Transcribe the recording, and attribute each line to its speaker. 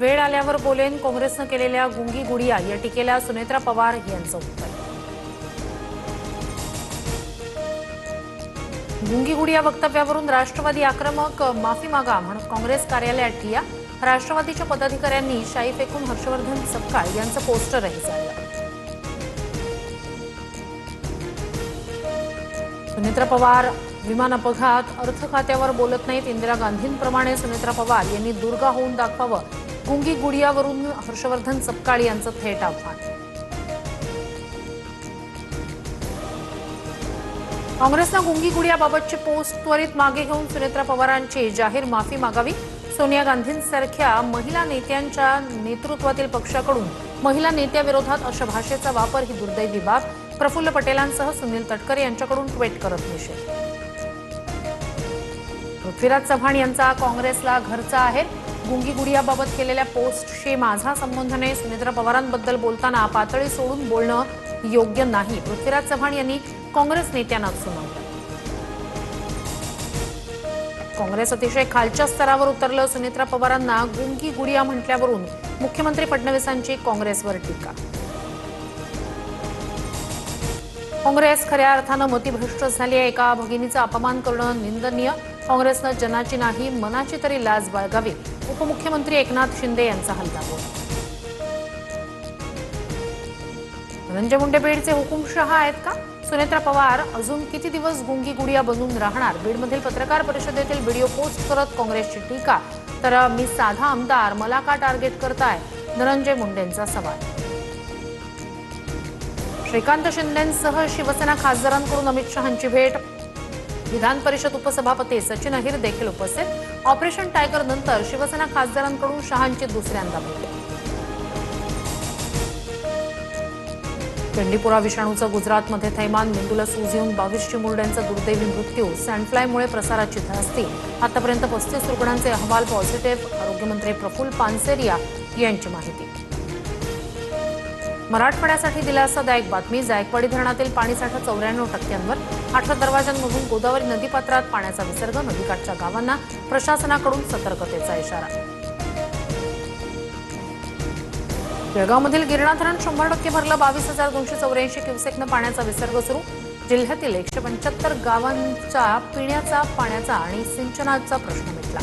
Speaker 1: वेळ आल्यावर बोलेन, काँग्रेसनं केलेल्या गुंगी गुडिया या टीकेला सुनेत्रा पवार यांचं उत्तर. गुंगी गुडिया वक्तव्यावरून राष्ट्रवादी आक्रमक, माफी मागा म्हणत काँग्रेस कार्यालयात ठिय्या. राष्ट्रवादीच्या पदाधिकाऱ्यांनी शाई फेकून हर्षवर्धन सपकाळ यांचं पोस्टरही जाळलं. सुनेत्रा पवार विमान अपघात, अर्थ खात्यावर बोलत नाहीत. इंदिरा गांधींप्रमाणे सुनेत्रा पवार यांनी दुर्गा होऊन दाखवावं. गुंगी गुडियावरून हर्षवर्धन सपकाळ यांचं थेट आव्हान. काँग्रेसनं गुंगी गुडियाबाबतची पोस्ट त्वरित मागे घेऊन सुनेत्रा पवारांची जाहीर माफी मागावी. सोनिया गांधींसारख्या महिला नेत्यांच्या नेतृत्वातील पक्षाकडून महिला नेत्याविरोधात अशा भाषेचा वापर ही दुर्दैवी बाब. प्रफुल्ल पटेलांसह सुनील तटकरे यांच्याकडून ट्विट करत निषेध. पृथ्वीराज चव्हाण यांचा काँग्रेसला घरचा आहे. गुंगी गुडियाबाबत केलेल्या पोस्टशी माझा संबंध नाही. सुनेत्रा पवारांबद्दल बोलताना पातळी सोडून बोलणं योग्य नाही, पृथ्वीराज चव्हाण यांनी काँग्रेस नेत्यांना सुनावलं. काँग्रेस अतिशय खालच्या स्तरावर उतरलं. सुनेत्रा पवारांना गुंगी गुडिया म्हटल्यावरून मुख्यमंत्री फडणवीसांची काँग्रेसवर टीका. काँग्रेस खऱ्या अर्थानं मतिभ्रष्ट झाली आहे. एका भगिनीचा अपमान करणं निंदनीय. काँग्रेसनं जनाची नाही मनाची तरी लाज बाळगावी. उपमुख्यमंत्री एकनाथ शिंदे यांचा हल्लाबोल. धनंजय मुंडे बीडचे हुकुमशहा आहेत का? सुनेत्रा पवार अजून किती दिवस गुंगी गुडिया बनून राहणार? बीडमधील पत्रकार परिषदेतील व्हिडिओ पोस्ट करत काँग्रेसची टीका. तर मी साधा आमदार, मला का टार्गेट करताय? धनंजय मुंडेंचा सवाल. श्रीकांत शिंदेंसह शिवसेना खासदारांकडून अमित शहांची भेट. विधान परिषद उपसभापती सचिन अहिर देखील उपस्थित. ऑपरेशन टायगर नंतर शिवसेना खासदारांकडून शहांची दुसऱ्यांदा भेट. चंडीपुरा विषाणूचं गुजरातमध्ये थैमान. मेंदूला सूज येऊन 22 चिमुरड्यांचा दुर्दैवी मृत्यू. सँडफ्लायमुळे प्रसाराची धास्ती. आतापर्यंत 35 रुग्णांचे अहवाल पॉझिटिव्ह. आरोग्यमंत्री प्रफुल्ल पानसरिया यांची माहिती. मराठवाड्यासाठी दिलासादायक बातमी. जायकवाडी धरणातील पाणीसाठा 94%. 18 दरवाजांमधून गोदावरी नदीपात्रात पाण्याचा विसर्ग. नदीकाठच्या गावांना प्रशासनाकडून सतर्कतेचा इशारा. बेळगावमधील गिरणा धरण 100% भरलं. 22,284 क्युसेकनं पाण्याचा विसर्ग सुरू. जिल्ह्यातील 175 गावांचा पिण्याचा पाण्याचा आणि सिंचनाचा प्रश्न मिटला.